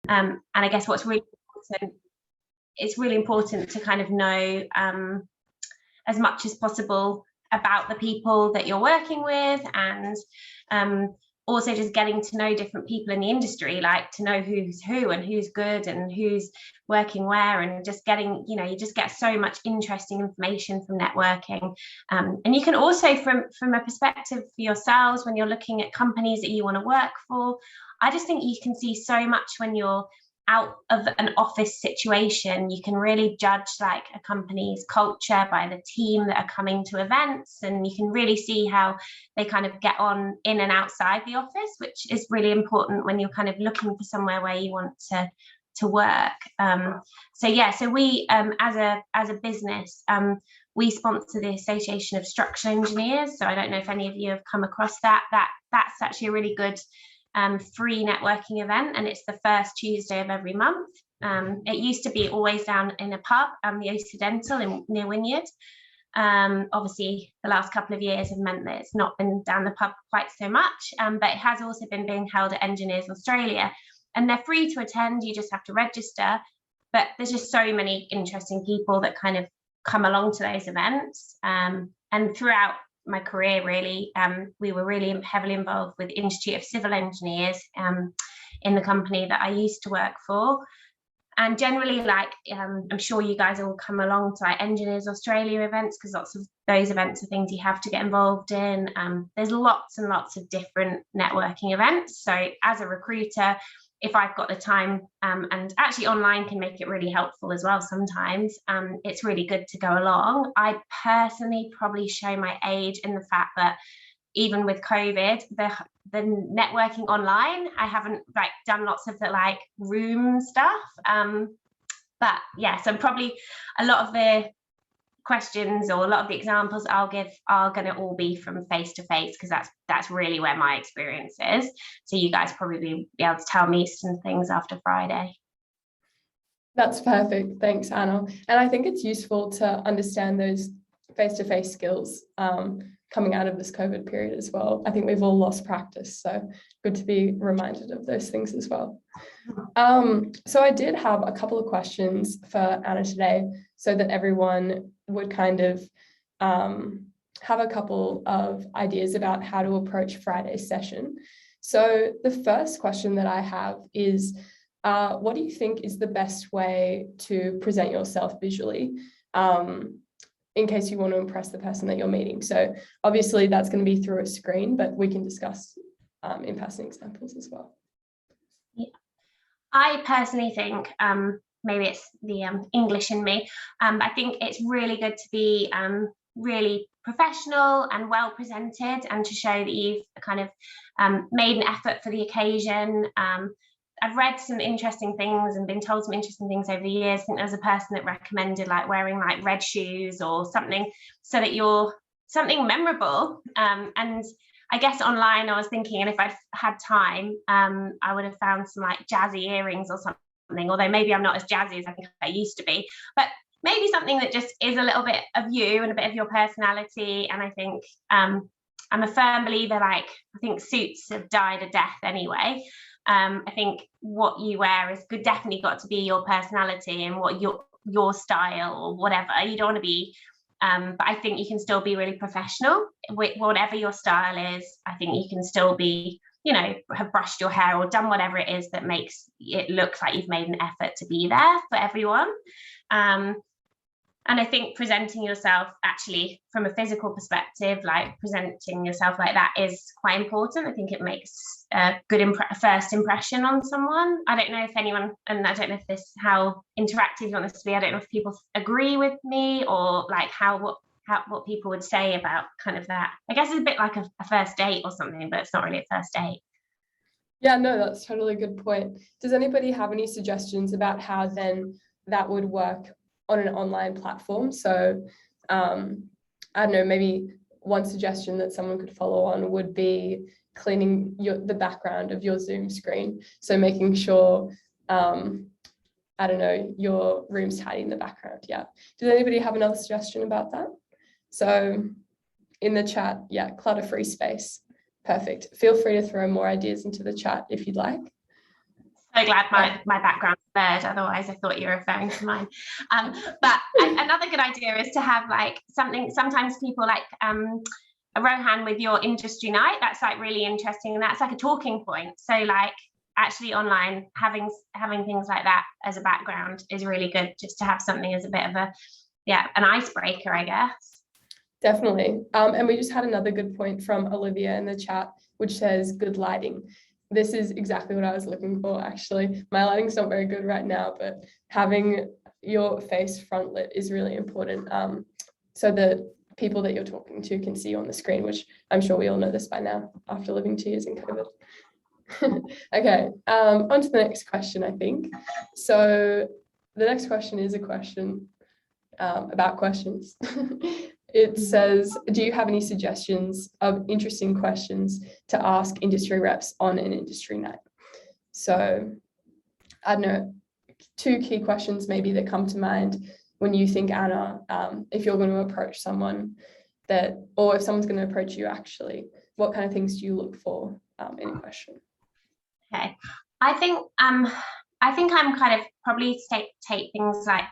And I guess what's really important, it's really important to kind of know as much as possible about the people that you're working with, and also just getting to know different people in the industry, like to know who's who and who's good and who's working where, and just getting, you just get so much interesting information from networking. And you can also, from a perspective for yourselves, when you're looking at companies that you want to work for, I just think you can see so much when you're out of an office situation. You can really judge like a company's culture by the team that are coming to events, and you can really see how they kind of get on in and outside the office, which is really important when you're kind of looking for somewhere where you want to work. So we as a business, we sponsor the Association of Structural Engineers. So I don't know if any of you have come across that's actually a really good free networking event, and it's the first Tuesday of every month. It used to be always down in a pub, the Occidental near Wynyard. Obviously the last couple of years have meant that it's not been down the pub quite so much, but it has also been being held at Engineers Australia, and they're free to attend. You just have to register, but there's just so many interesting people that kind of come along to those events. And throughout my career, really, we were really heavily involved with Institute of Civil Engineers in the company that I used to work for. And generally, like, I'm sure you guys all come along to like Engineers Australia events, because lots of those events are things you have to get involved in. There's lots and lots of different networking events. So as a recruiter, if I've got the time, and actually online can make it really helpful as well sometimes, it's really good to go along. I personally probably show my age in the fact that even with COVID, the networking online, I haven't like done lots of the like room stuff. But yeah, so probably a lot of the questions or a lot of the examples I'll give are going to all be from face to face, because that's really where my experience is. So you guys probably be able to tell me some things after Friday. That's perfect. Thanks, Anna. And I think it's useful to understand those face-to-face skills coming out of this COVID period as well. I think we've all lost practice, so good to be reminded of those things as well. So I did have a couple of questions for Anna today, so that everyone would kind of have a couple of ideas about how to approach Friday's session. So the first question that I have is, what do you think is the best way to present yourself visually, in case you want to impress the person that you're meeting? So obviously that's going to be through a screen, but we can discuss in-person examples as well. Yeah. I personally think, maybe it's the English in me, I think it's really good to be really professional and well presented, and to show that you've kind of made an effort for the occasion. I've read some interesting things and been told some interesting things over the years. I think there's a person that recommended like wearing like red shoes or something, so that you're something memorable. And I guess online I was thinking, and if I'd had time, I would have found some like jazzy earrings or something, although maybe I'm not as jazzy as I think I used to be, but maybe something that just is a little bit of you and a bit of your personality. And I think I'm a firm believer, like, I think suits have died a death anyway. I think what you wear is definitely got to be your personality and what your style or whatever. You don't want to be, but I think you can still be really professional with whatever your style is. I think you can still be, have brushed your hair or done whatever it is that makes it look like you've made an effort to be there for everyone. And I think presenting yourself actually from a physical perspective, like presenting yourself like that, is quite important. I think it makes a good first impression on someone. I don't know if anyone, and I don't know if this is how interactive you want this to be, I don't know if people agree with me, or like what people would say about kind of that. I guess it's a bit like a first date or something, but it's not really a first date. Yeah, no, that's totally a good point. Does anybody have any suggestions about how then that would work on an online platform? So I don't know, maybe one suggestion that someone could follow on would be cleaning the background of your Zoom screen. So making sure, I don't know, your room's tidy in the background. Yeah. Does anybody have another suggestion about that? So in the chat, yeah, clutter-free space. Perfect. Feel free to throw more ideas into the chat if you'd like. So glad my background's blurred, otherwise I thought you were referring to mine. But another good idea is to have like something, sometimes people like a Rohan with your industry night, that's like really interesting, and that's like a talking point. So like actually online having things like that as a background is really good, just to have something as a bit of a, yeah, an icebreaker, I guess. Definitely. And we just had another good point from Olivia in the chat, which says good lighting. This is exactly what I was looking for, actually. My lighting's not very good right now, but having your face front lit is really important, so that people that you're talking to can see you on the screen, which I'm sure we all know this by now after living 2 years in COVID. Okay, on to the next question, I think. So the next question is a question about questions. It says, do you have any suggestions of interesting questions to ask industry reps on an industry night? So I don't know, 2 key questions maybe that come to mind when you think, Anna, if you're going to approach someone or if someone's going to approach you actually, what kind of things do you look for in a question? Okay, I think I'm kind of probably take things like,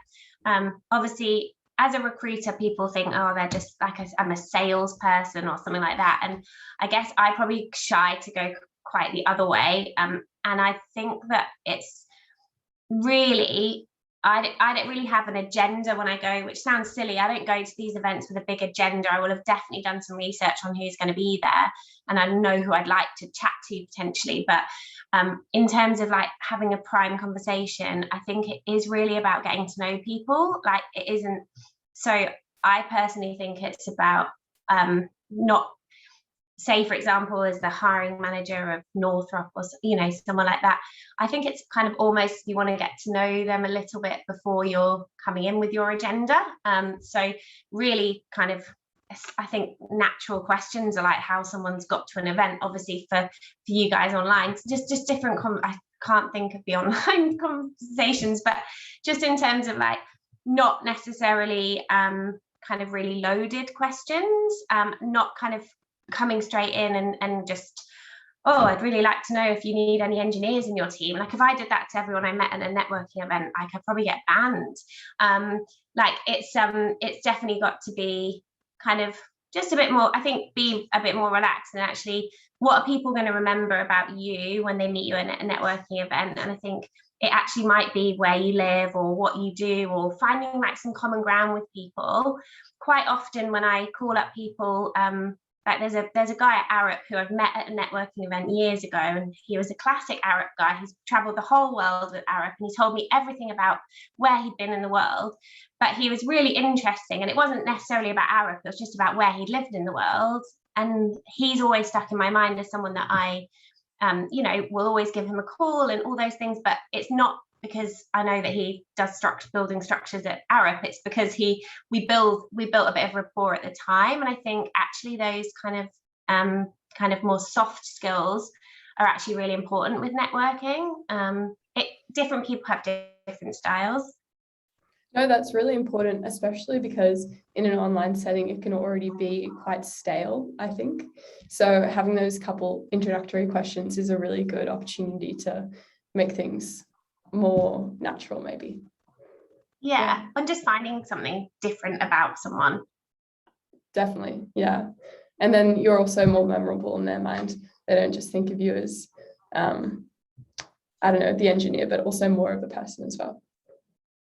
obviously as a recruiter, people think, oh, they're just like I'm a salesperson or something like that. And I guess I probably shy to go quite the other way. And I think that it's really, I don't really have an agenda when I go, which sounds silly. I don't go to these events with a big agenda. I will have definitely done some research on who's going to be there, and I know who I'd like to chat to potentially. But in terms of like having a prime conversation, I think it is really about getting to know people. Like it isn't. So I personally think it's about not, say for example, as the hiring manager of Northrop or someone like that. I think it's kind of almost you want to get to know them a little bit before you're coming in with your agenda. So really kind of, I think natural questions are like how someone's got to an event. Obviously for you guys online, just different. I can't think of the online conversations, but just in terms of like not necessarily kind of really loaded questions, not kind of coming straight in and just, oh, I'd really like to know if you need any engineers in your team. Like if I did that to everyone I met at a networking event, I could probably get banned. Like it's definitely got to be kind of just a bit more, I think, be a bit more relaxed, and actually what are people going to remember about you when they meet you at a networking event. And I think it actually might be where you live or what you do, or finding like some common ground with people. Quite often when I call up people, like there's a guy at Arup who I've met at a networking event years ago, and he was a classic Arup guy. He's traveled the whole world with Arup, and he told me everything about where he'd been in the world. But he was really interesting, and it wasn't necessarily about Arup, it was just about where he'd lived in the world. And he's always stuck in my mind as someone that I will always give him a call and all those things. But it's not because I know that he does building structures at Arup. It's because we built a bit of rapport at the time. And I think actually those kind of more soft skills are actually really important with networking. Different people have different styles. No, that's really important, especially because in an online setting, it can already be quite stale, I think. So having those couple introductory questions is a really good opportunity to make things more natural, maybe. Yeah, and just finding something different about someone. Definitely, yeah. And then you're also more memorable in their mind. They don't just think of you as, I don't know, the engineer, but also more of a person as well.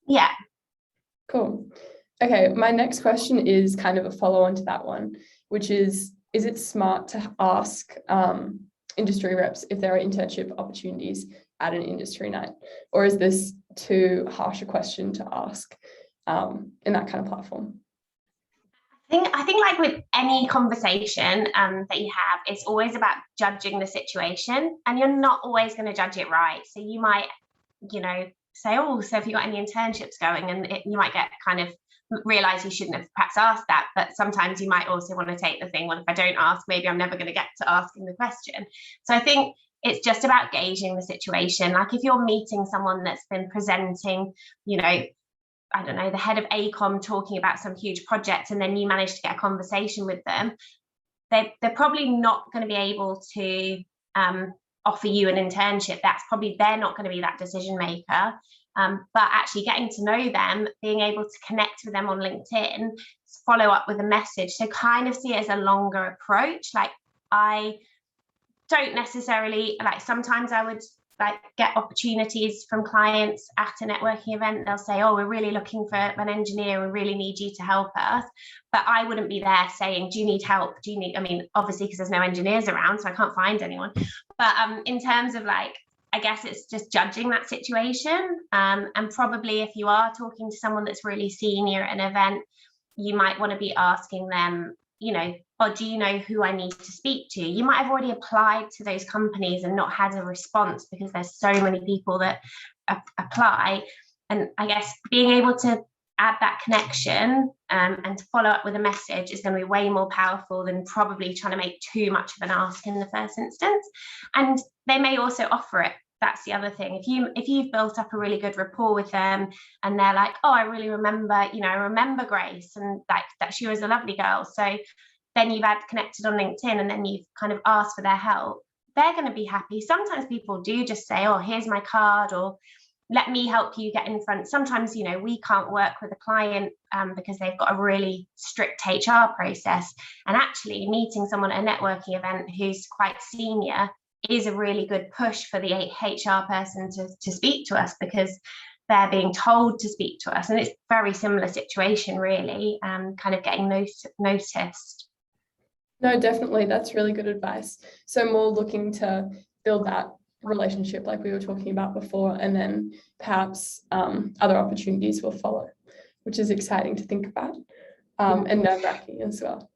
Yeah. Cool. Okay, my next question is kind of a follow-on to that one, which is it smart to ask industry reps if there are internship opportunities at an industry night? Or is this too harsh a question to ask in that kind of platform? I think like with any conversation that you have, it's always about judging the situation, and you're not always going to judge it right. So you might, say, oh, so have you got any internships going? And you might get kind of realize you shouldn't have perhaps asked that. But sometimes you might also want to take the thing, well, if I don't ask, maybe I'm never going to get to asking the question. So I think it's just about gauging the situation. Like if you're meeting someone that's been presenting, I don't know, the head of ACOM talking about some huge project, and then you manage to get a conversation with them, they're probably not going to be able to offer you an internship, that's probably, they're not going to be that decision maker. But actually getting to know them, being able to connect with them on LinkedIn, follow up with a message. So kind of see it as a longer approach. Like, I don't necessarily, like, sometimes I would like get opportunities from clients at a networking event. They'll say, oh, we're really looking for an engineer, we really need you to help us. But I wouldn't be there saying, do you need help? Do you need, I mean, obviously, because there's no engineers around, so I can't find anyone. But in terms of like, I guess it's just judging that situation. And probably if you are talking to someone that's really senior at an event, you might want to be asking them, you know, or do you know who I need to speak to? You might have already applied to those companies and not had a response because there's so many people that apply. And I guess being able to add that connection and to follow up with a message is going to be way more powerful than probably trying to make too much of an ask in the first instance. And they may also offer it. That's the other thing. If you've built up a really good rapport with them and they're like, oh, I really remember, you know, I remember Grace and like that she was a lovely girl. So then you've had connected on LinkedIn and then you've kind of asked for their help, they're going to be happy. Sometimes people do just say, oh, here's my card, or let me help you get in front. Sometimes, you know, we can't work with a client because they've got a really strict HR process. And actually meeting someone at a networking event who's quite senior is a really good push for the HR person to speak to us, because they're being told to speak to us. And it's a very similar situation, really, kind of getting noticed. No, definitely. That's really good advice. So more looking to build that relationship like we were talking about before, and then perhaps other opportunities will follow, which is exciting to think about, and nerve-wracking as well.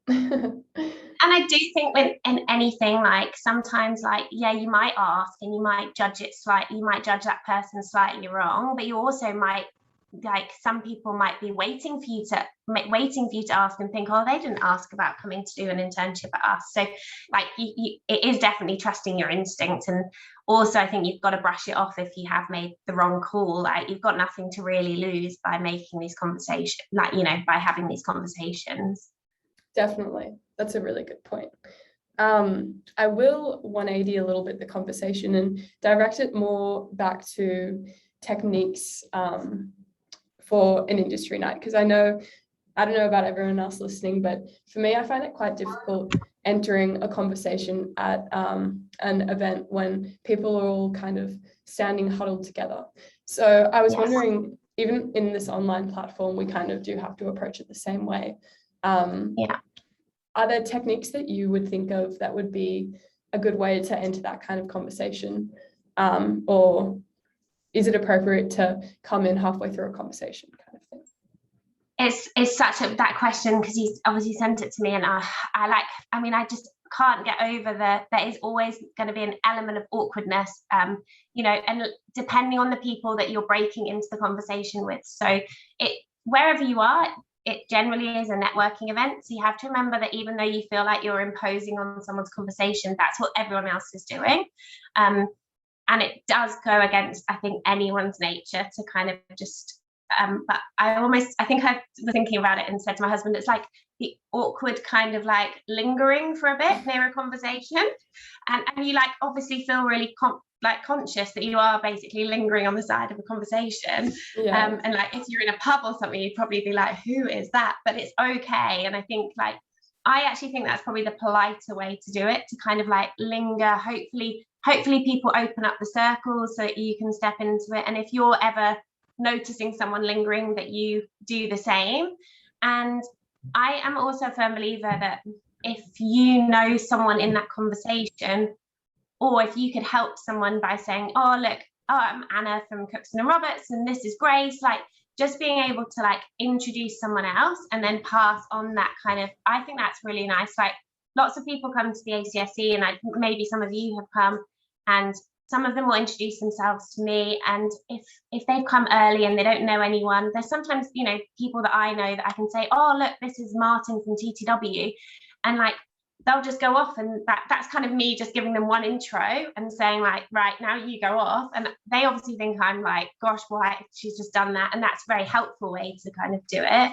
And I do think in anything, like sometimes, like, yeah, you might ask and you might judge it slightly, you might judge that person slightly wrong, but you also might, like, some people might be waiting for you to ask and think, oh, they didn't ask about coming to do an internship at us. So like it is definitely trusting your instinct. And also I think you've got to brush it off if you have made the wrong call. Like, you've got nothing to really lose by making these conversations, like, you know, by having these conversations. Definitely. That's a really good point. I will 180 a little bit the conversation and direct it more back to techniques for an industry night, because I don't know about everyone else listening, but for me, I find it quite difficult entering a conversation at an event when people are all kind of standing huddled together. So I was wondering, even in this online platform, we kind of do have to approach it the same way. Are there techniques that you would think of that would be a good way to enter that kind of conversation? Or is it appropriate to come in halfway through a conversation kind of thing? It's such that question, because he's obviously sent it to me, and I just can't get over there is always going to be an element of awkwardness, you know, and depending on the people that you're breaking into the conversation with. So wherever you are, it generally is a networking event. So you have to remember that even though you feel like you're imposing on someone's conversation, that's what everyone else is doing. And it does go against, I think, anyone's nature to kind of just, but I think I was thinking about it and said to my husband, it's like the awkward kind of like lingering for a bit near a conversation. And you like obviously feel really conscious that you are basically lingering on the side of a conversation. And like if you're in a pub or something, you'd probably be like, who is that? But it's okay. And I think like, I actually think that's probably the politer way to do it, to kind of like linger. Hopefully people open up the circles so that you can step into it. And if you're ever noticing someone lingering, that you do the same. And I am also a firm believer that if you know someone in that conversation, or if you could help someone by saying, oh, look, I'm Anna from Cookson and Roberts, and this is Grace, like just being able to like introduce someone else and then pass on that kind of, I think that's really nice. Like lots of people come to the ACSE, and I think maybe some of you have come, and some of them will introduce themselves to me. And if they've come early and they don't know anyone, there's sometimes, you know, people that I know that I can say, oh, look, this is Martin from TTW. And like, they'll just go off, and that's kind of me just giving them one intro and saying like, right, now you go off. And they obviously think I'm like, gosh, why she's just done that. And that's a very helpful way to kind of do it.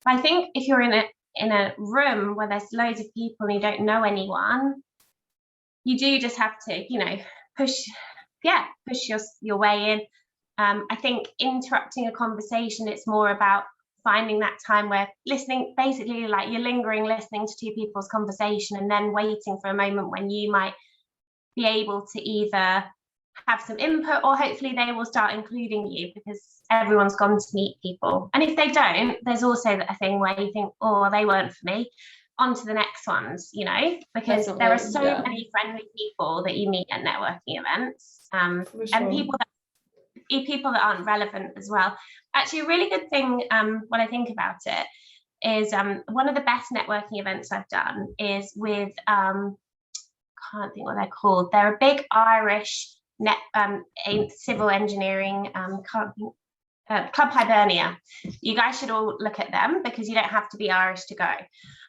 But I think if you're in a room where there's loads of people and you don't know anyone, you do just have to, you know, push your way in. I think interrupting a conversation, it's more about finding that time where listening, basically like you're lingering, listening to two people's conversation, and then waiting for a moment when you might be able to either have some input, or hopefully they will start including you because everyone's gone to meet people. And if they don't, there's also a thing where you think, oh, they weren't for me, on to the next ones, you know, because Definitely, there are so yeah. many friendly people that you meet at networking events, For sure. and people that aren't relevant as well. Actually, a really good thing, when I think about it, is one of the best networking events I've done is with can't think what they're called. They're a big Irish civil engineering Club Hibernia. You guys should all look at them because you don't have to be Irish to go.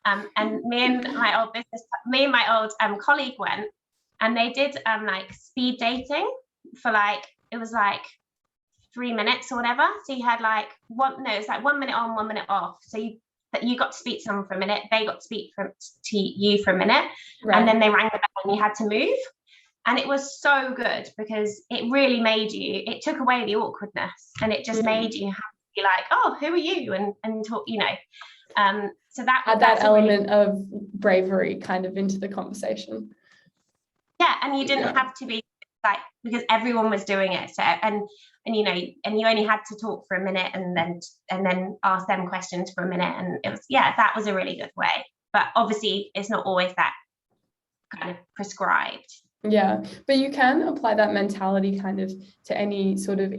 And me and my old colleague went, and they did like speed dating for it was like 3 minutes or whatever. So you had it's like 1 minute on, 1 minute off. So you got to speak to someone for a minute, they got to speak to you for a minute, right. And then they rang the bell and you had to move. And it was so good because it really it took away the awkwardness, and it just made you have to be like, oh, who are you? And talk, you know. So that element of bravery kind of into the conversation. Yeah, and you didn't have to be because everyone was doing it. So and you know, and you only had to talk for a minute and then ask them questions for a minute, and it was that was a really good way. But obviously, it's not always that kind of prescribed. Yeah, but you can apply that mentality kind of to any sort of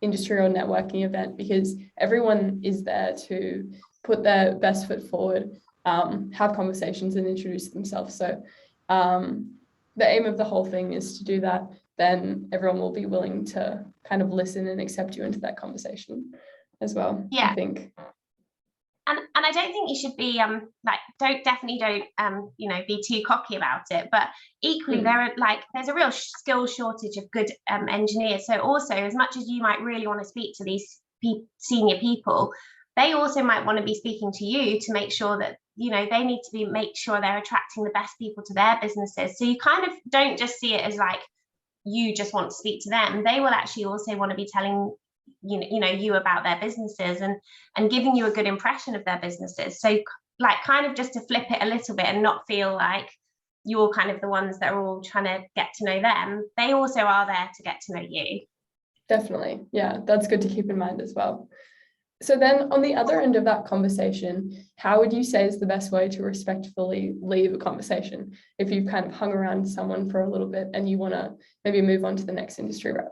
industry or networking event, because everyone is there to put their best foot forward, have conversations and introduce themselves. So the aim of the whole thing is to do that. Then everyone will be willing to kind of listen and accept you into that conversation as well. Yeah. I think. And I don't think you should be don't you know, be too cocky about it, but equally there's a real skill shortage of good engineers. So also, as much as you might really want to speak to these senior people, they also might want to be speaking to you to make sure that, you know, they need to make sure they're attracting the best people to their businesses. So you kind of don't just see it as like you just want to speak to them. They will actually also want to be telling you about their businesses and giving you a good impression of their businesses. So kind of just to flip it a little bit and not feel like you're kind of the ones that are all trying to get to know them. They also are there to get to know you. Definitely. Yeah, that's good to keep in mind as well. So then on the other end of that conversation, how would you say is the best way to respectfully leave a conversation if you've kind of hung around someone for a little bit and you want to maybe move on to the next industry rep?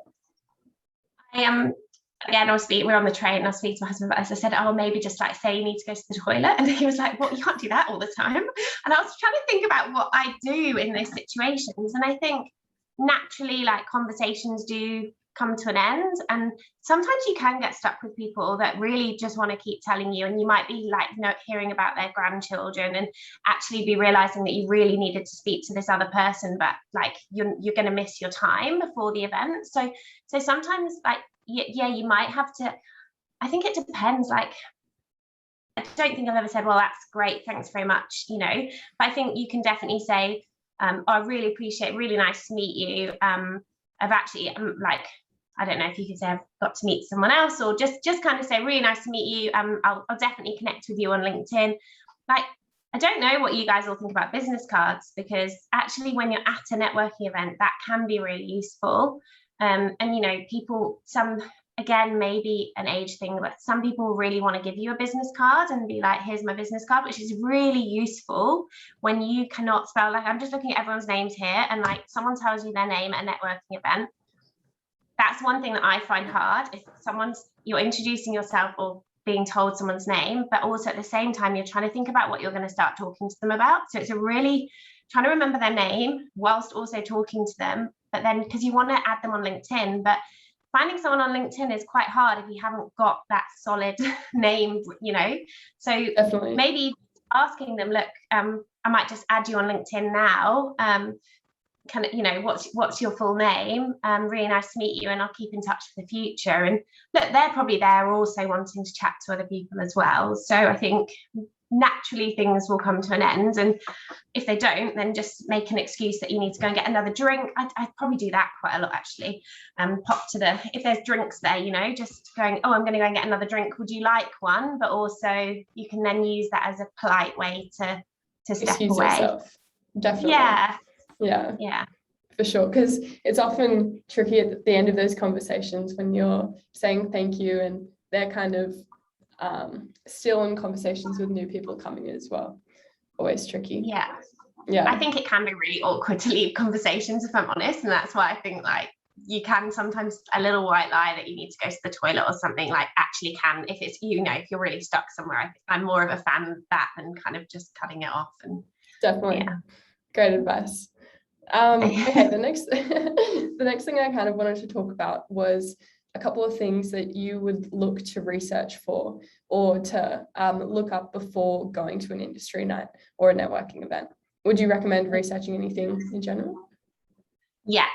Again, we're on the train and I speak to my husband, as I said, oh, maybe just say you need to go to the toilet. And he was like, well, you can't do that all the time. And I was trying to think about what I do in those situations. And I think naturally, conversations do come to an end. And sometimes you can get stuck with people that really just want to keep telling you, and you might be hearing about their grandchildren and actually be realizing that you really needed to speak to this other person, but you're going to miss your time before the event. So sometimes you might have to, I think it depends. I don't think I've ever said, well, that's great, thanks very much, but I think you can definitely say, I really appreciate, really nice to meet you. I've actually I don't know if you could say I've got to meet someone else, or just kind of say, really nice to meet you. I'll definitely connect with you on LinkedIn. I don't know what you guys all think about business cards, because actually when you're at a networking event, that can be really useful. And people, again, maybe an age thing, but some people really want to give you a business card and be like, here's my business card, which is really useful when you cannot spell. I'm just looking at everyone's names here, and someone tells you their name at a networking event. That's one thing that I find hard. If you're introducing yourself or being told someone's name, but also at the same time, you're trying to think about what you're going to start talking to them about. So it's really trying to remember their name whilst also talking to them. But then, because you want to add them on LinkedIn, but finding someone on LinkedIn is quite hard if you haven't got that solid name, So definitely. Maybe asking them, look, I might just add you on LinkedIn now. What's your full name? Really nice to meet you, and I'll keep in touch for the future. And look, they're probably there also wanting to chat to other people as well. So I think naturally things will come to an end, and if they don't, then just make an excuse that you need to go and get another drink. I'd probably do that quite a lot, actually. Pop to if there's drinks there, you know, just going, oh, I'm going to go and get another drink, would you like one? But also you can then use that as a polite way to step Excuse away. yourself. Definitely. Yeah, for sure, because it's often tricky at the end of those conversations when you're saying thank you and they're kind of still in conversations with new people coming in as well. Always tricky. Yeah, I think it can be really awkward to leave conversations, if I'm honest, and that's why I think like you can sometimes, a little white lie that you need to go to the toilet or something, like actually can, if it's, you know, if you're really stuck somewhere. I'm more of a fan of that than kind of just cutting it off. And definitely, great advice. Okay, the next thing I kind of wanted to talk about was a couple of things that you would look to research for or to look up before going to an industry night or a networking event. Would you recommend researching anything in general? Yeah,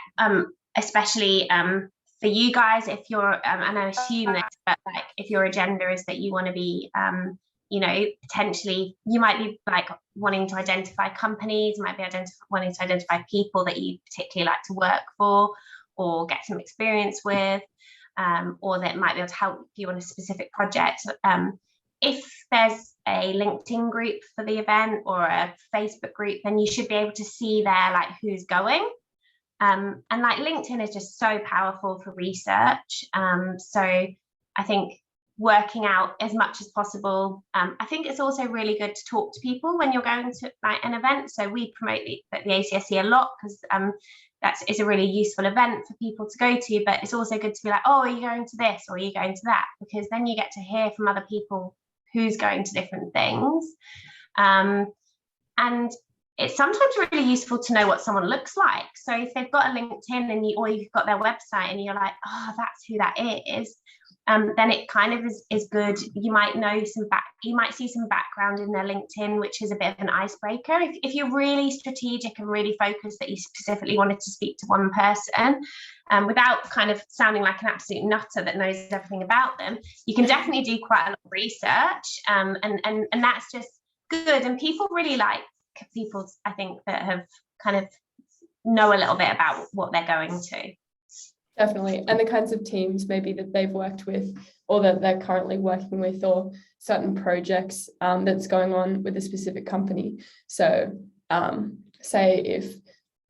especially for you guys, if you're, and I assume that, but like if your agenda is that you want to be, you know, potentially you might be like wanting to identify companies, might be wanting to identify people that you particularly like to work for or get some experience with, or that might be able to help you on a specific project. If there's a LinkedIn group for the event or a Facebook group, then you should be able to see there like who's going. And like LinkedIn is just so powerful for research. So I think working out as much as possible. I think it's also really good to talk to people when you're going to like an event. So we promote the ACSE a lot because it's a really useful event for people to go to, but it's also good to be like, oh, are you going to this or are you going to that? Because then you get to hear from other people who's going to different things. And it's sometimes really useful to know what someone looks like. So if they've got a LinkedIn or you've got their website and you're like, oh, that's who that is, then it kind of is good. You might know you might see some background in their LinkedIn, which is a bit of an icebreaker. If you're really strategic and really focused that you specifically wanted to speak to one person, without kind of sounding like an absolute nutter that knows everything about them, you can definitely do quite a lot of research, and that's just good. And people really like people, I think, that have kind of know a little bit about what they're going to. Definitely. And the kinds of teams maybe that they've worked with or that they're currently working with, or certain projects that's going on with a specific company. So say if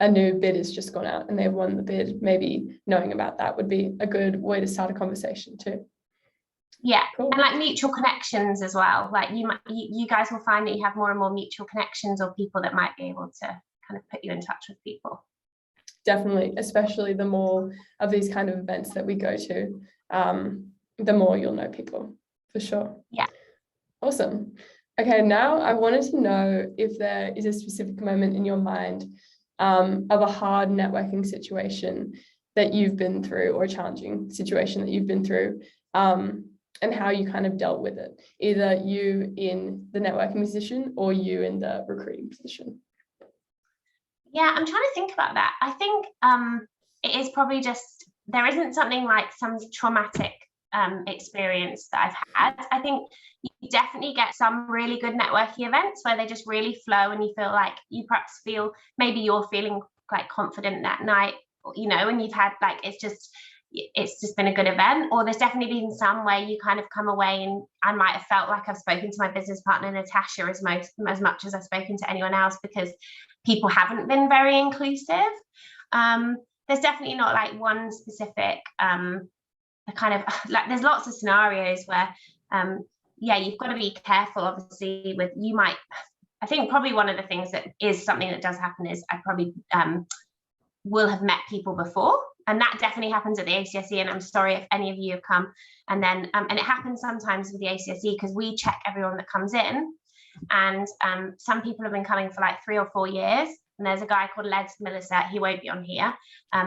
a new bid has just gone out and they've won the bid, maybe knowing about that would be a good way to start a conversation too. Yeah, cool. And like mutual connections as well. Like you guys will find that you have more and more mutual connections or people that might be able to kind of put you in touch with people. Definitely, especially the more of these kind of events that we go to, the more you'll know people, for sure. Yeah. Awesome. Okay, now I wanted to know if there is a specific moment in your mind of a hard networking situation that you've been through, or a challenging situation that you've been through, and how you kind of dealt with it, either you in the networking position or you in the recruiting position. Yeah, I'm trying to think about that. I think it is probably just, there isn't something like some traumatic experience that I've had. I think you definitely get some really good networking events where they just really flow and you feel like you perhaps feel, maybe you're feeling quite confident that night, you know, and you've had like, it's just been a good event. Or there's definitely been some where you kind of come away and I might have felt like I've spoken to my business partner Natasha as much as I've spoken to anyone else, because people haven't been very inclusive. There's definitely not like one specific kind of like, there's lots of scenarios where you've got to be careful, obviously, with I think probably one of the things that is something that does happen is I probably will have met people before, and that definitely happens at the ACSE, and I'm sorry if any of you have come, and then and it happens sometimes with the ACSE because we check everyone that comes in, and some people have been coming for like 3 or 4 years, and there's a guy called Les Millicent, he won't be on here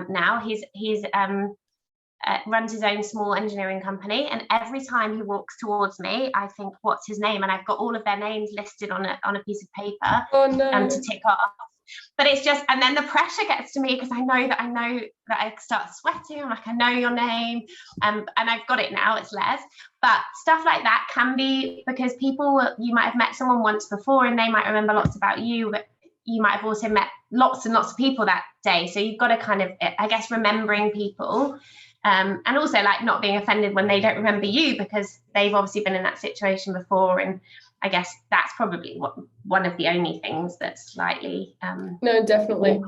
now, he's runs his own small engineering company, and every time he walks towards me I think, what's his name? And I've got all of their names listed on a piece of paper to tick off. but it's just, and then the pressure gets to me because I know that I start sweating. I'm like, I know your name, and I've got it now, it's Les. But stuff like that can be because you might have met someone once before and they might remember lots about you, but you might have also met lots and lots of people that day. So you've got to kind of, I guess, remembering people, and also like not being offended when they don't remember you because they've obviously been in that situation before. And I guess that's probably one of the only things that's slightly no, definitely.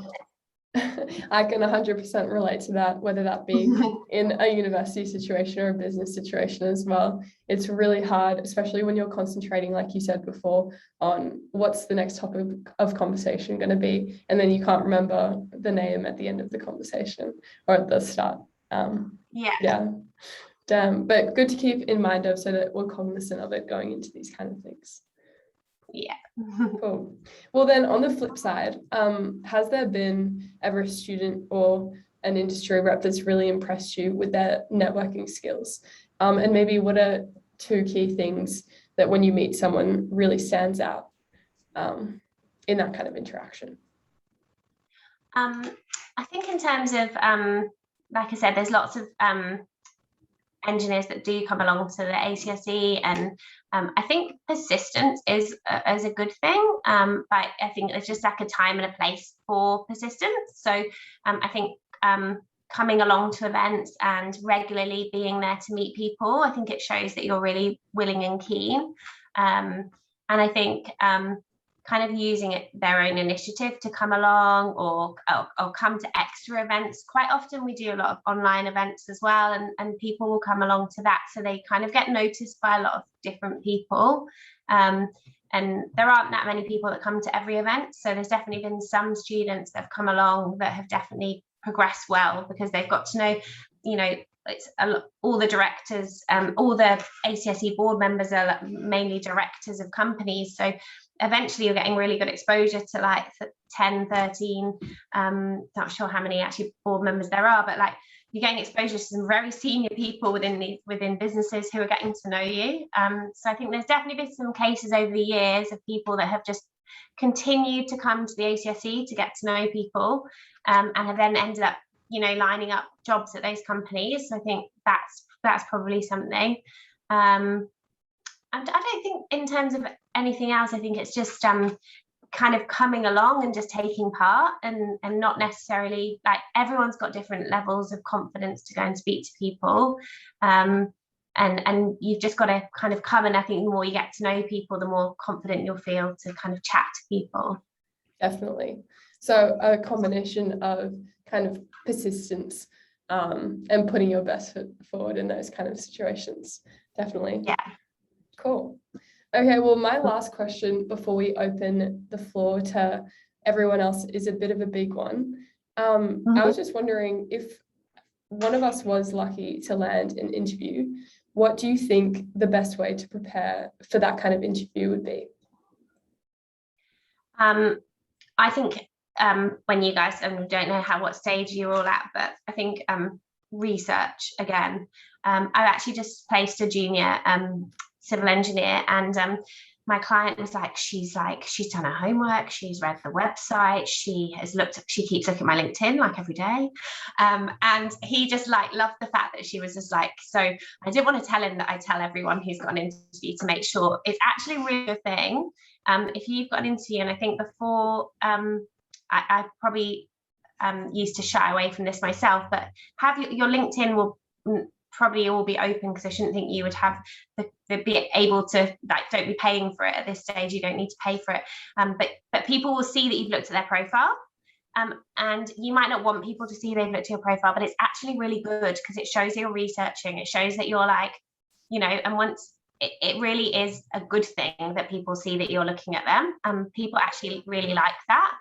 I can 100% relate to that, whether that be in a university situation or a business situation as well. It's really hard, especially when you're concentrating, like you said before, on what's the next topic of conversation going to be, and then you can't remember the name at the end of the conversation or at the start. Yeah. Damn, but good to keep in mind of so that we're cognizant of it going into these kind of things. Yeah. Cool. Well, then on the flip side, has there been ever a student or an industry rep that's really impressed you with their networking skills? And maybe what are 2 key things that when you meet someone really stands out in that kind of interaction? I think in terms of, like I said, there's lots of engineers that do come along to the ACSE, and I think persistence is a good thing, but I think there's just like a time and a place for persistence. So I think coming along to events and regularly being there to meet people, I think it shows that you're really willing and keen, and I think kind of using their own initiative to come along or come to extra events. Quite often we do a lot of online events as well, and people will come along to that, so they kind of get noticed by a lot of different people, and there aren't that many people that come to every event, so there's definitely been some students that have come along that have definitely progressed well because they've got to know, it's all the directors, all the ACSE board members are mainly directors of companies, so eventually you're getting really good exposure to like 10, 13, not sure how many actually board members there are, but like you're getting exposure to some very senior people within businesses who are getting to know you. So I think there's definitely been some cases over the years of people that have just continued to come to the ACSE to get to know people, and have then ended up, lining up jobs at those companies. So I think that's probably something. And I don't think in terms of anything else, I think it's just kind of coming along and just taking part, and not necessarily, like, everyone's got different levels of confidence to go and speak to people, and you've just got to kind of come, and I think the more you get to know people, the more confident you'll feel to kind of chat to people. Definitely. So a combination of kind of persistence and putting your best foot forward in those kind of situations. Definitely. Yeah. Cool. Okay, well, my last question before we open the floor to everyone else is a bit of a big one. I was just wondering, if one of us was lucky to land an interview, what do you think the best way to prepare for that kind of interview would be? I think when you guys, don't know what stage you're all at, but I think research again. I've actually just placed a junior civil engineer, and my client was like, she's done her homework, she's read the website, she keeps looking at my LinkedIn like every day, and he just like loved the fact that she was just like, so I didn't want to tell him that I tell everyone who's got an interview to make sure it's actually a really good thing. If you've got an interview, and I think before I probably used to shy away from this myself, but have your LinkedIn will probably all be open, because I shouldn't think you would have be able to, like, don't be paying for it at this stage, you don't need to pay for it, but people will see that you've looked at their profile, and you might not want people to see they've looked at your profile, but it's actually really good because it shows that you're researching, it shows that you're like, and once it really is a good thing that people see that you're looking at them, people actually really like that,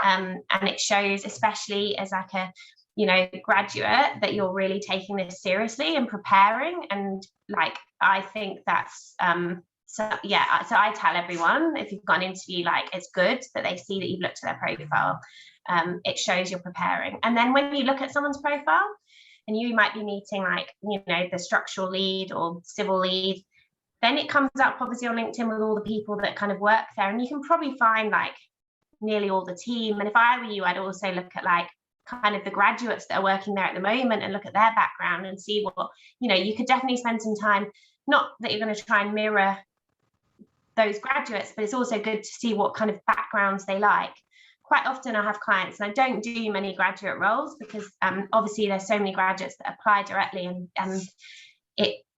and it shows, especially as like a graduate, that you're really taking this seriously and preparing, and like I think that's so I tell everyone, if you've got an interview, like, it's good that they see that you've looked at their profile. It shows you're preparing, and then when you look at someone's profile and you might be meeting like the structural lead or civil lead, then it comes up obviously on LinkedIn with all the people that kind of work there, and you can probably find like nearly all the team. And if I were you, I'd also look at like kind of the graduates that are working there at the moment and look at their background and see what, you could definitely spend some time, not that you're going to try and mirror those graduates, but it's also good to see what kind of backgrounds they like. Quite often I have clients, and I don't do many graduate roles because obviously there's so many graduates that apply directly, and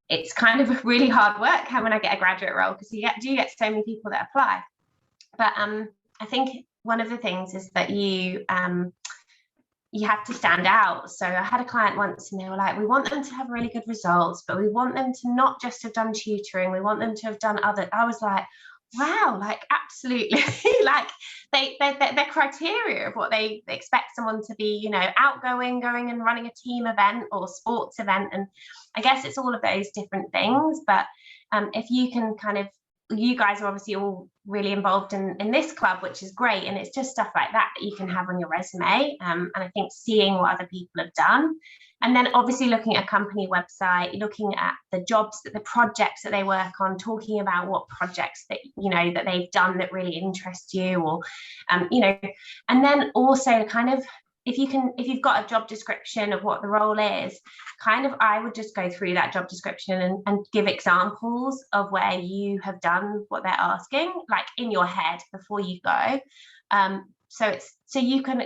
it's kind of really hard work when I get a graduate role, because you get so many people that apply. But I think one of the things is that you have to stand out. So I had a client once and they were like, we want them to have really good results, but we want them to not just have done tutoring, we want them to have done other. I was like, wow, like absolutely. Like their criteria of what they expect someone to be, outgoing, going and running a team event or sports event. And I guess it's all of those different things. But if you can kind of, you guys are obviously all really involved in this club, which is great. And it's just stuff like that you can have on your resume. And I think seeing what other people have done, and then obviously looking at a company website, looking at the jobs, the projects that they work on, talking about what projects that, that they've done that really interest you, or, and then also kind of, if you've got a job description of what the role is, kind of, I would just go through that job description and give examples of where you have done what they're asking, like in your head before you go. So you can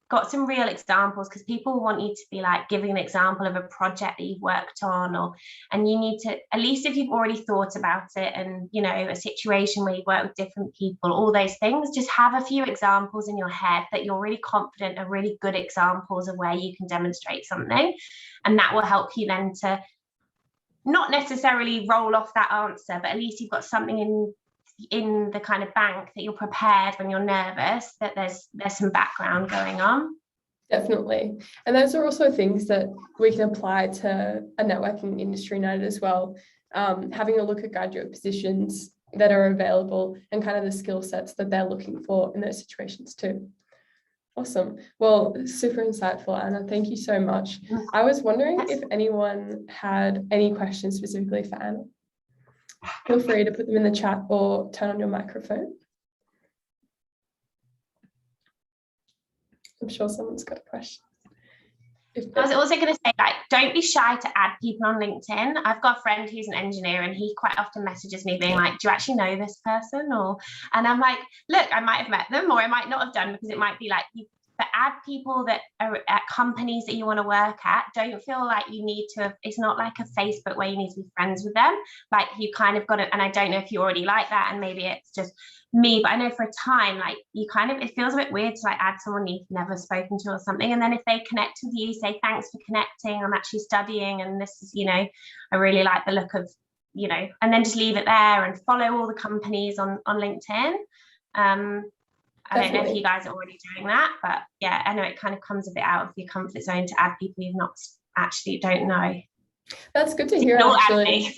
got some real examples, because people want you to be like giving an example of a project that you've worked on, and you need to, at least if you've already thought about it and, a situation where you work with different people, all those things, just have a few examples in your head that you're really confident are really good examples of where you can demonstrate something. And that will help you then to not necessarily roll off that answer, but at least you've got something in the kind of bank that you're prepared when you're nervous, that there's some background going on. Definitely. And those are also things that we can apply to a networking industry night as well. Having a look at graduate positions that are available and kind of the skill sets that they're looking for in those situations too. Awesome. Well, super insightful, Anna. Thank you so much. I was wondering if anyone had any questions specifically for Anna. Feel free to put them in the chat or turn on your microphone. I'm sure someone's got a question. I was also going to say, like, don't be shy to add people on LinkedIn. I've got a friend who's an engineer, and he quite often messages me being like, do you actually know this person? And I'm like, look, I might have met them, or I might not have done, because it might be like, but add people that are at companies that you want to work at. Don't feel like you need to, it's not like a Facebook where you need to be friends with them. Like, you kind of got it. And I don't know if you already like that, and maybe it's just me, but I know for a time, like, you kind of, it feels a bit weird to like add someone you've never spoken to or something. And then if they connect with you, say, thanks for connecting, I'm actually studying, and this is, I really like the look of, and then just leave it there and follow all the companies on LinkedIn. I don't know if you guys are already doing that, but yeah, I know it kind of comes a bit out of your comfort zone to add people you've not actually don't know. That's good to hear, actually.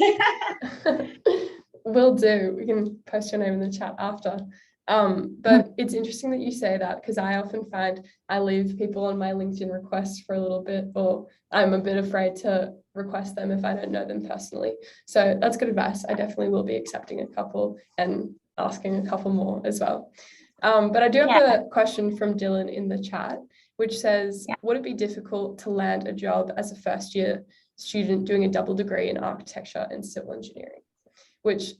Will do. We can post your name in the chat after. But it's interesting that you say that, because I often find I leave people on my LinkedIn requests for a little bit, or I'm a bit afraid to request them if I don't know them personally. So that's good advice. I definitely will be accepting a couple and asking a couple more as well. But I do have a question from Dylan in the chat, which says, would it be difficult to land a job as a first-year student doing a double degree in architecture and civil engineering? Which,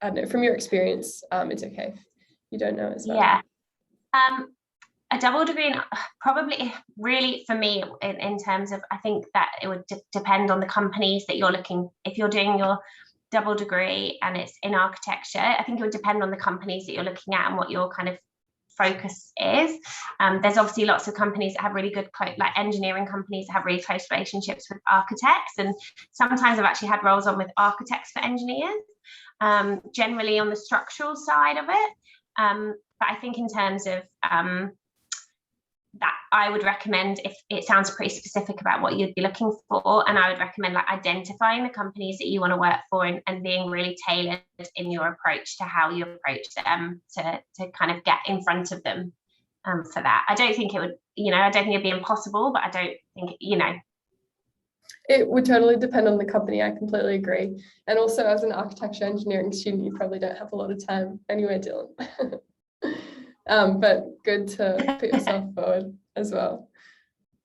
I don't know, from your experience, it's okay if you don't know as well. Yeah. A double degree in, probably really for me in terms of, I think that it would depend on the companies that you're looking, if you're doing your double degree and it's in architecture, I think it would depend on the companies that you're looking at and what your kind of focus is. There's obviously lots of companies that have really good, like engineering companies that have really close relationships with architects, and sometimes I've actually had roles on with architects for engineers, generally on the structural side of it. But I think in terms of that, I would recommend, if it sounds pretty specific about what you'd be looking for, and I would recommend like identifying the companies that you want to work for and being really tailored in your approach to how you approach them to kind of get in front of them for that. I don't think it would, I don't think it'd be impossible, but I don't think, It would totally depend on the company. I completely agree. And also, as an architecture engineering student, you probably don't have a lot of time anyway, Dylan. But good to put yourself forward as well.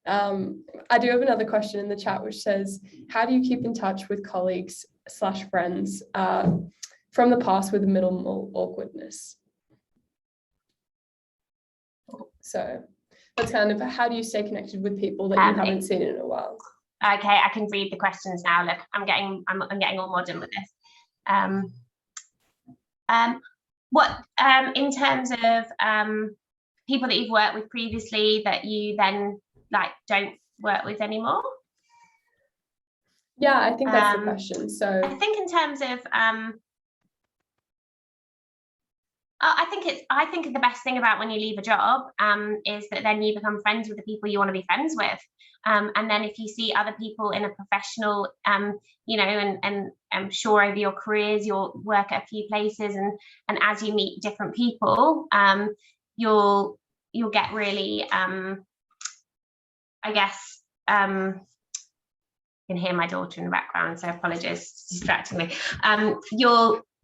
I do have another question in the chat which says, how do you keep in touch with colleagues / friends from the past with minimal awkwardness? So that's kind of, how do you stay connected with people that you haven't seen in a while? Okay, I can read the questions now. Look, I'm getting all modern with this. What in terms of people that you've worked with previously that you then like don't work with anymore? Yeah, I think that's the question. So I think in terms of I think the best thing about when you leave a job is that then you become friends with the people you want to be friends with. And then if you see other people in a professional, you know, and I'm sure over your careers, you'll work at a few places, and as you meet different people, you'll get really, I guess, you can hear my daughter in the background, so apologies, it's distracting me.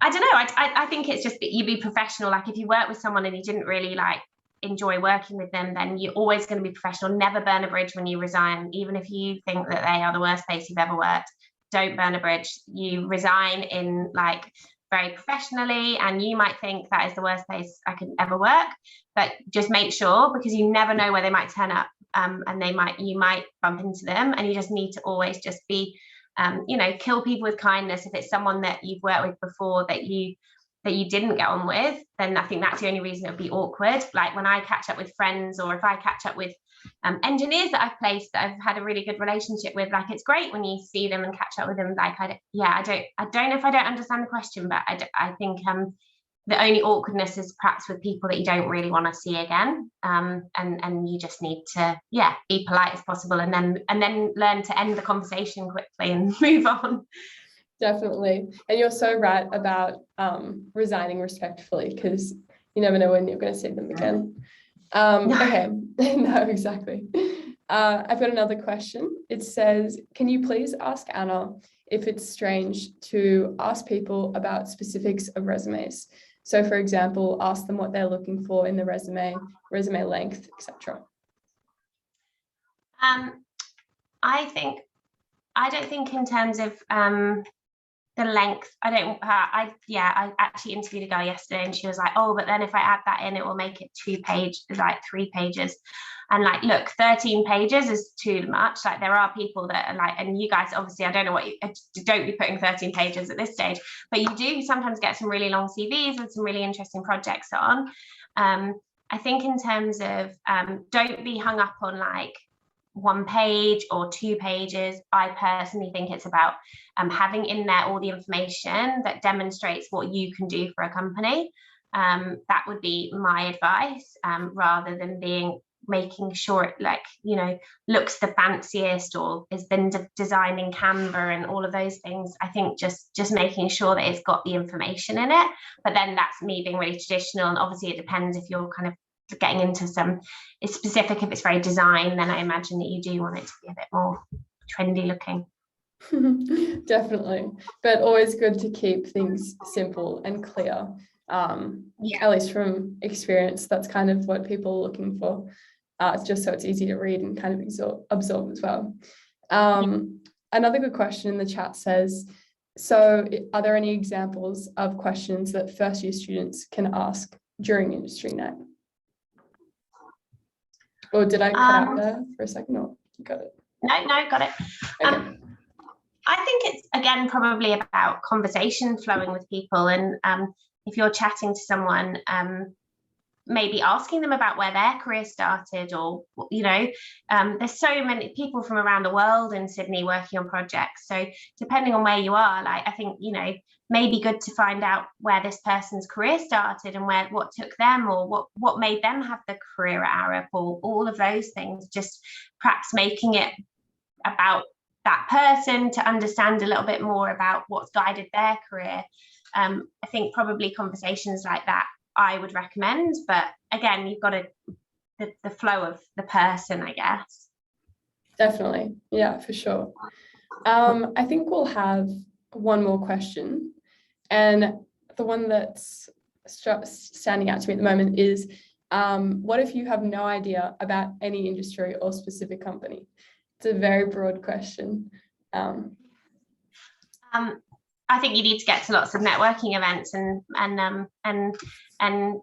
I don't know, I think it's just you be professional. Like if you work with someone and you didn't really like enjoy working with them, then you're always going to be professional. Never burn a bridge when you resign, even if you think that they are the worst place you've ever worked. Don't burn a bridge. You resign in like very professionally, and you might think that is the worst place I could ever work, but just make sure, because you never know where they might turn up, and you might bump into them, and you just need to always just be you know, kill people with kindness. If it's someone that you've worked with before that you didn't get on with, then I think that's the only reason it would be awkward. Like when I catch up with friends, or if I catch up with engineers that I've placed that I've had a really good relationship with, like it's great when you see them and catch up with them. Like I don't know if I don't understand the question, but I think the only awkwardness is perhaps with people that you don't really want to see again, and you just need to be polite as possible, and then learn to end the conversation quickly and move on. Definitely. And you're so right about resigning respectfully, because you never know when you're going to see them again. Okay. No, exactly. I've got another question. It says, can you please ask Anna if it's strange to ask people about specifics of resumes? So for example, ask them what they're looking for in the resume length, etc. I don't think in terms of the length, I actually interviewed a girl yesterday, and she was like, oh, but then if I add that in, it will make it 3 pages. And like, look, 13 pages is too much. Like there are people that are like, and you guys, obviously, I don't know what don't be putting 13 pages at this stage, but you do sometimes get some really long CVs with some really interesting projects on. I think in terms of, don't be hung up on like 1 page or 2 pages. I personally think it's about having in there all the information that demonstrates what you can do for a company. That would be my advice, rather than making sure it, like, you know, looks the fanciest or has been designed in Canva and all of those things. I think just making sure that it's got the information in it. But then that's me being really traditional, and obviously it depends if you're kind of getting into it's specific. If it's very design, then I imagine that you do want it to be a bit more trendy looking. Definitely, but always good to keep things simple and clear. At least from experience, that's kind of what people are looking for. Just so it's easy to read and kind of absorb as well. Another good question in the chat says, so are there any examples of questions that first year students can ask during industry night? Or did I cut out there for a second? No, you got it. No, got it. Okay. I think it's, again, probably about conversation flowing with people. And if you're chatting to someone, maybe asking them about where their career started, or, you know, there's so many people from around the world in Sydney working on projects. So depending on where you are, like, I think, you know, maybe good to find out where this person's career started and what took them, or what made them have the career at Arup, or all of those things. Just perhaps making it about that person to understand a little bit more about what's guided their career. I think probably conversations like that I would recommend, but again, you've got the flow of the person, I guess. Definitely, yeah, for sure. I think we'll have one more question, and the one that's standing out to me at the moment is, What if you have no idea about any industry or specific company? It's a very broad question. I think you need to get to lots of networking events and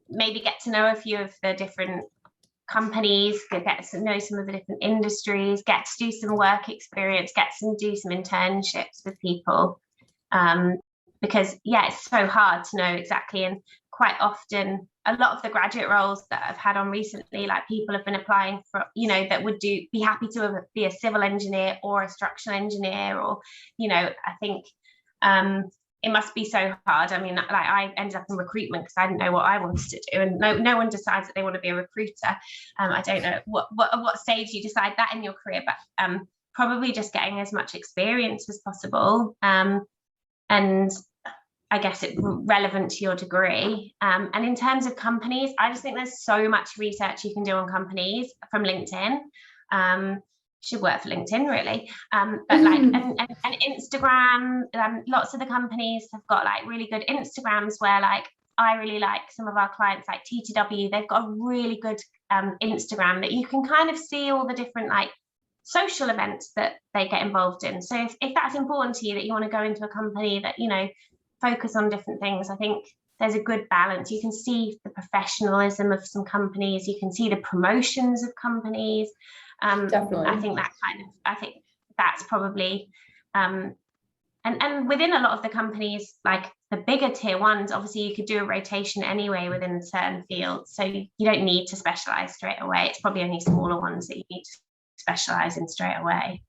maybe get to know a few of the different companies, get to know some of the different industries, get to do some work experience, do some internships with people. Because it's so hard to know exactly, and quite often a lot of the graduate roles that I've had on recently, like people have been applying for, that would be happy to be a civil engineer or a structural engineer, or I think it must be so hard. I mean, like I ended up in recruitment because I didn't know what I wanted to do, and no one decides that they want to be a recruiter. I don't know what stage you decide that in your career, but probably just getting as much experience as possible, and I guess it's relevant to your degree. And in terms of companies, I just think there's so much research you can do on companies from LinkedIn. Should work for LinkedIn, really. But like, and Instagram, lots of the companies have got like really good Instagrams where, like, I really like some of our clients like TTW. They've got a really good Instagram that you can kind of see all the different like social events that they get involved in. So if that's important to you, that you want to go into a company that, focus on different things, I think there's a good balance. You can see the professionalism of some companies, you can see the promotions of companies. Definitely. I think that's probably and within a lot of the companies, like the bigger tier ones, obviously you could do a rotation anyway within certain fields, so you don't need to specialize straight away. It's probably only smaller ones that you need to specialize in straight away.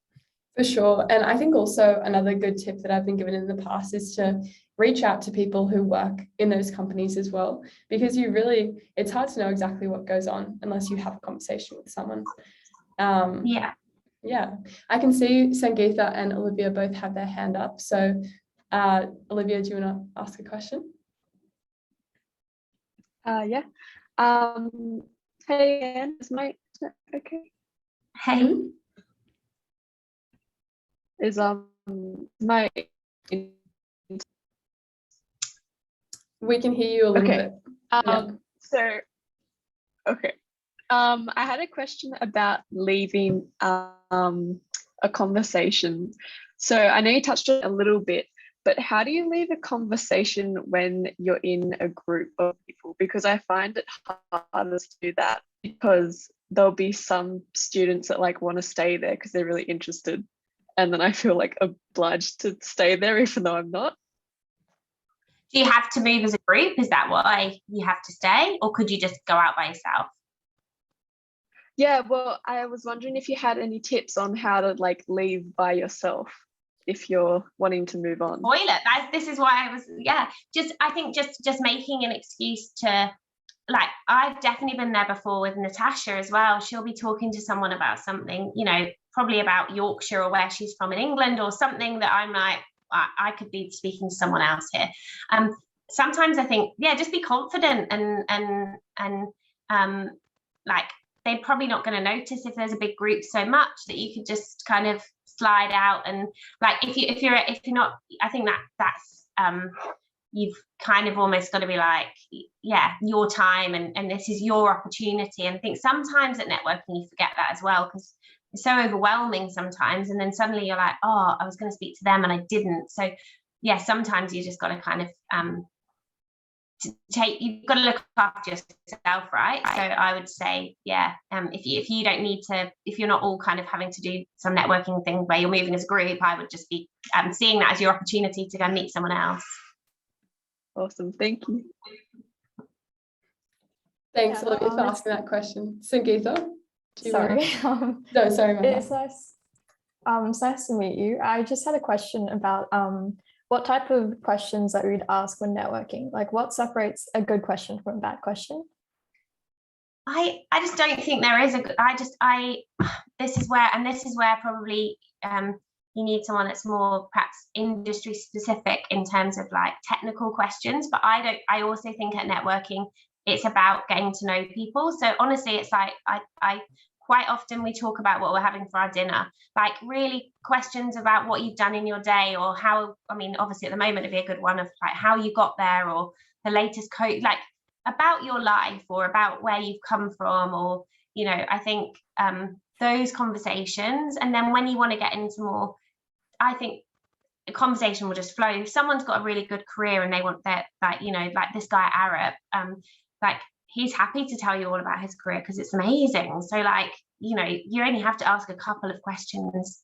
For sure. And I think also another good tip that I've been given in the past is to reach out to people who work in those companies as well, because it's hard to know exactly what goes on unless you have a conversation with someone. Yeah, I can see Sangeetha and Olivia both have their hand up. So Olivia, do you want to ask a question? Yeah. Hey again, is my okay? Hey. Is my we can hear you a little bit. So okay. I had a question about leaving a conversation. So I know you touched on it a little bit, but how do you leave a conversation when you're in a group of people? Because I find it harder to do that, because there'll be some students that like want to stay there because they're really interested, and then I feel like obliged to stay there even though I'm not. Do you have to move as a group? Is that why you have to stay, or could you just go out by yourself? Yeah, well, I was wondering if you had any tips on how to like leave by yourself if you're wanting to move on. Toilet. This is why I was, I think just making an excuse to, like, I've definitely been there before with Natasha as well. She'll be talking to someone about something, probably about Yorkshire or where she's from in England or something that I'm like, I could be speaking to someone else here. Sometimes I think, just be confident and like, they're probably not going to notice if there's a big group so much that you could just kind of slide out. And like, if you're not, I think that's you've kind of almost got to be like, your time and this is your opportunity. And I think sometimes at networking you forget that as well, because it's so overwhelming sometimes, and then suddenly you're like, oh, I was going to speak to them and I didn't. So sometimes you just got to kind of you've got to look after yourself, right? So I would say, if you don't need to, if you're not all kind of having to do some networking thing where you're moving as a group, I would just be seeing that as your opportunity to go and meet someone else. Awesome, thank you. Thanks, Olivia, for asking that question. Sangeetha? Sorry. No, sorry. It's nice. It's nice to meet you. I just had a question about what type of questions that we'd ask when networking. Like, what separates a good question from a bad question? I just don't think there is a good. This is where probably you need someone that's more perhaps industry specific in terms of like technical questions. But I also think at networking it's about getting to know people. So honestly, it's like I quite often we talk about what we're having for our dinner, like really questions about what you've done in your day, or how, I mean, obviously at the moment it'd be a good one of like how you got there, or the latest code, like about your life or about where you've come from, or, you know, I think those conversations. And then when you want to get into more, I think the conversation will just flow. If someone's got a really good career and they want that, like, you know, like this guy Arab, like he's happy to tell you all about his career because it's amazing. So like, you know, you only have to ask a couple of questions.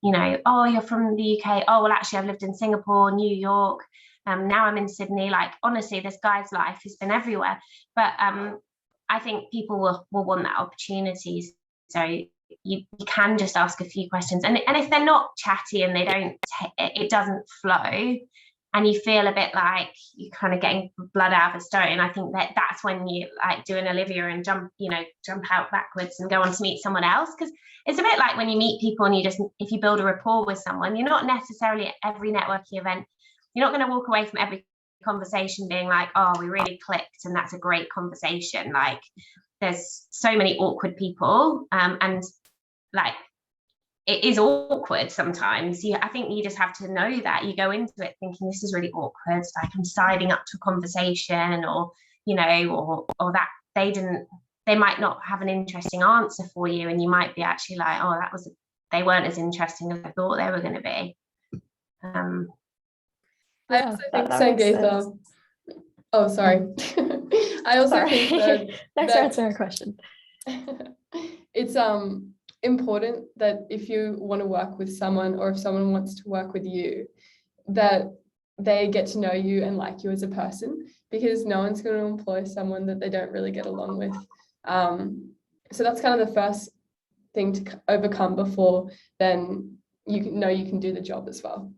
You know, oh, you're from the UK. Oh, well, actually, I've lived in Singapore, New York. Now I'm in Sydney. Like, honestly, this guy's life has been everywhere. But I think people will want that opportunity. So you can just ask a few questions. And if they're not chatty and they don't, it doesn't flow, and you feel a bit like you're kind of getting blood out of a stone, I think that's when you like do an Olivia and jump out backwards and go on to meet someone else. Because it's a bit like when you meet people and if you build a rapport with someone, you're not necessarily at every networking event, you're not going to walk away from every conversation being like, oh, we really clicked and that's a great conversation. Like, there's so many awkward people, and like, it is awkward sometimes. I think you just have to know that. You go into it thinking this is really awkward, like I'm siding up to a conversation, or, you know, or that they might not have an interesting answer for you, and you might be actually like, oh, they weren't as interesting as I thought they were going to be. I also think, Sangeetha, oh, sorry. I also think that thanks for answering a question. It's important that if you want to work with someone, or if someone wants to work with you, that they get to know you and like you as a person, because no one's going to employ someone that they don't really get along with. So that's kind of the first thing to overcome before then you can do the job as well.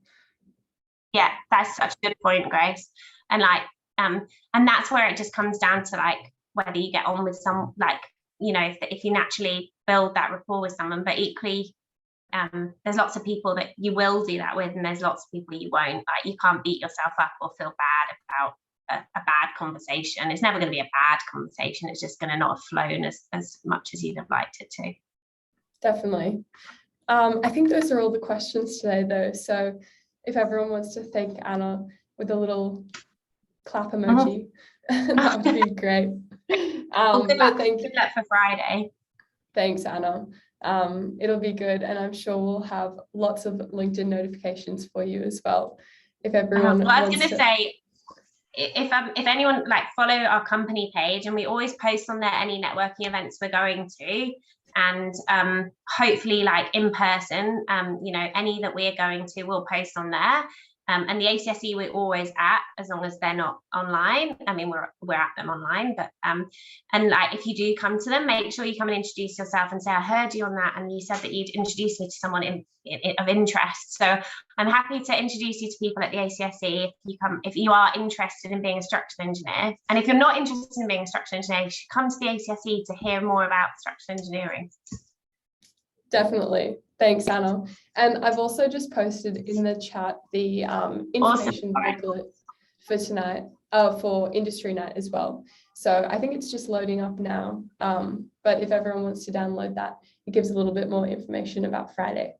Yeah, that's such a good point, Grace. And like, and that's where it just comes down to like whether you get on with some, like, you know, if you naturally build that rapport with someone. But equally, there's lots of people that you will do that with, and there's lots of people you won't. Like, you can't beat yourself up or feel bad about a bad conversation. It's never going to be a bad conversation. It's just going to not have flown as much as you'd have liked it to. Definitely. I think those are all the questions today, though. So if everyone wants to thank Anna with a little clap emoji, that would be great. Well, good luck for Friday. Thanks, Anna. It'll be good, and I'm sure we'll have lots of LinkedIn notifications for you as well. If everyone well, I was going to say, if anyone like follow our company page, and we always post on there any networking events we're going to, and hopefully like in person, you know, any that we're going to, we'll post on there. And the ACSE we're always at, as long as they're not online. I mean, we're at them online, but and like, if you do come to them, make sure you come and introduce yourself and say, I heard you on that, and you said that you'd introduce me to someone of interest. So I'm happy to introduce you to people at the ACSE if you are interested in being a structural engineer. And if you're not interested in being a structural engineer, you should come to the ACSE to hear more about structural engineering. Definitely. Thanks, Anna. And I've also just posted in the chat the information booklet for tonight, for industry night as well. So I think it's just loading up now. But if everyone wants to download that, it gives a little bit more information about Friday.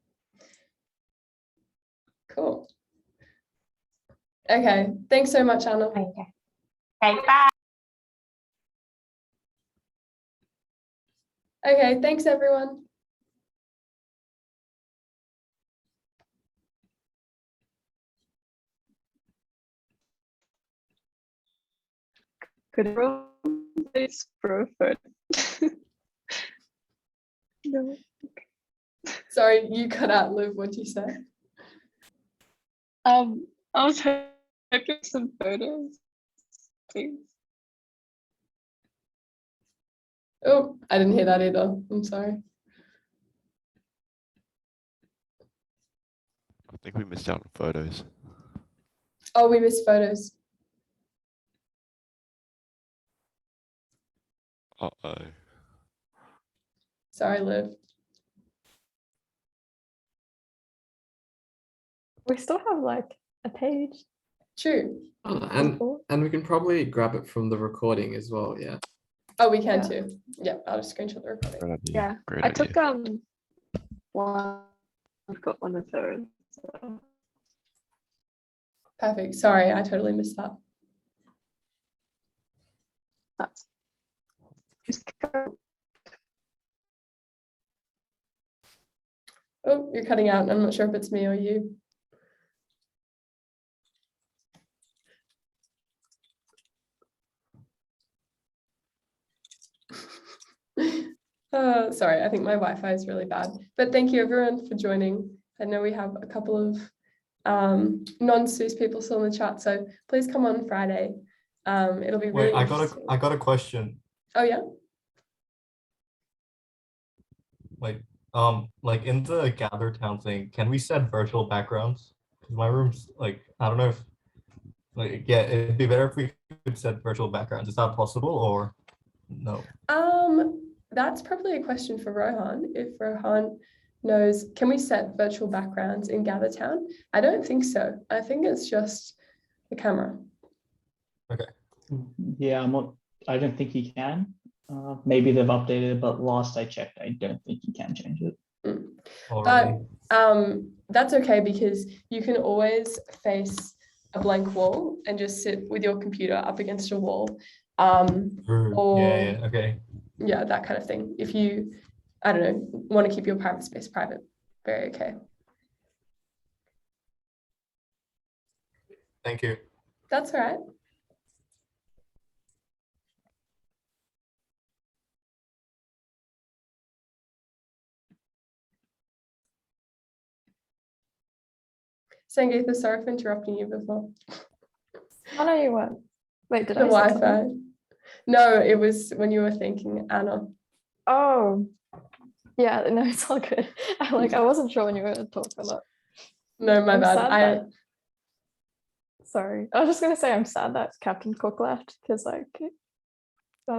Cool. Okay. Thanks so much, Anna. Okay, bye. Okay. Thanks, everyone. Could everyone please grow foot? No. Sorry, you cut out, Liv. What did you say? I was hoping some photos, please. Oh, I didn't hear that either. I'm sorry. I think we missed out on photos. Oh, we missed photos. Uh-oh. Sorry, Liv. We still have like a page. True. And we can probably grab it from the recording as well, yeah. Oh, we can too. Yeah, I'll just screenshot the recording. Great idea. Yeah, Great I idea. took one. I've got one of those. So. Perfect. Sorry, I totally missed that. That's just Oh, you're cutting out. I'm not sure if it's me or you. Sorry, I think my Wi-Fi is really bad. But thank you everyone for joining. I know we have a couple of non-SUCE people still in the chat, so please come on Friday. It'll be really interesting. I got a question. Oh yeah. Like in the Gather Town thing, can we set virtual backgrounds? 'Cause my room's like, I don't know if yeah, it'd be better if we could set virtual backgrounds. Is that possible or no? That's probably a question for Rohan. If Rohan knows, can we set virtual backgrounds in Gather Town? I don't think so. I think it's just the camera. Okay. Yeah, I don't think you can. Maybe they've updated it, but last I checked, I don't think you can change it. But that's okay because you can always face a blank wall and just sit with your computer up against a wall. Or yeah, okay. yeah, that kind of thing. If you, I don't know, want to keep your private space private, very okay. Thank you. That's all right. Sangeetha, sorry for interrupting you before. Oh no, you weren't. Wait, did The I say something? Wi-Fi. No, it was when you were thinking, Anna. Oh, yeah, no, it's all good. I wasn't sure when you were going to talk a lot. No, my I'm bad. sad sorry. I was just going to say I'm sad that Captain Cook left because like that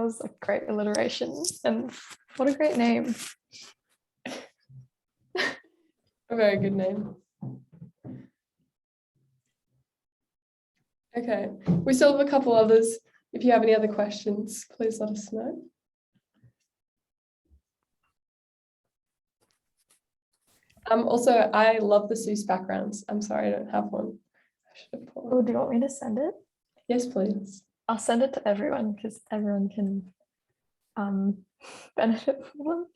was a great alliteration and what a great name. A very good name. Okay, we still have a couple others. If you have any other questions, please let us know. Also, I love the SUCE backgrounds. I'm sorry I don't have one. I should have put Oh, one. do you want me to send it? Yes, please. I'll send it to everyone because everyone can benefit from them.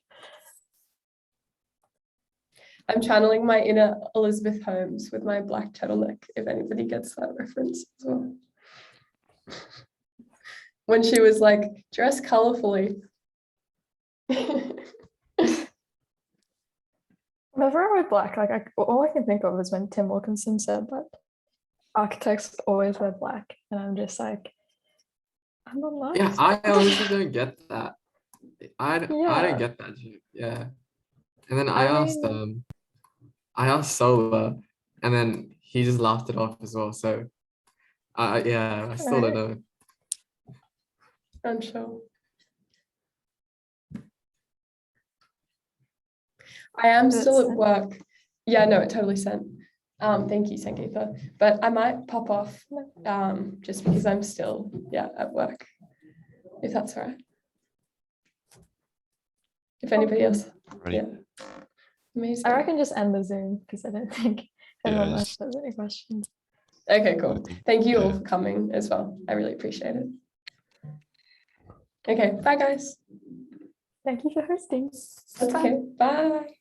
I'm channeling my inner Elizabeth Holmes with my black turtleneck, if anybody gets that reference as well. When she was like, dress colorfully. Whenever I wear black, all I can think of is when Tim Wilkinson said that architects always wear black, and I'm just like, I'm not lying. Yeah, I honestly don't get that. I don't Yeah. get that shit. Yeah. And then I I asked Sola, and then he just laughed it off as well. So yeah, I still don't know. I'm sure. I am Did it still at send? work. Yeah, no, it totally sent. Thank you, Sangeetha. But I might pop off just because I'm still, at work, if that's all right. If anybody else, Ready? amazing. I reckon just end the Zoom because I don't think anyone Yes. else has any questions. Okay, cool. Thank you all Yeah. for coming as well. I really appreciate it. Okay, bye guys. Thank you for hosting. That's okay. Bye.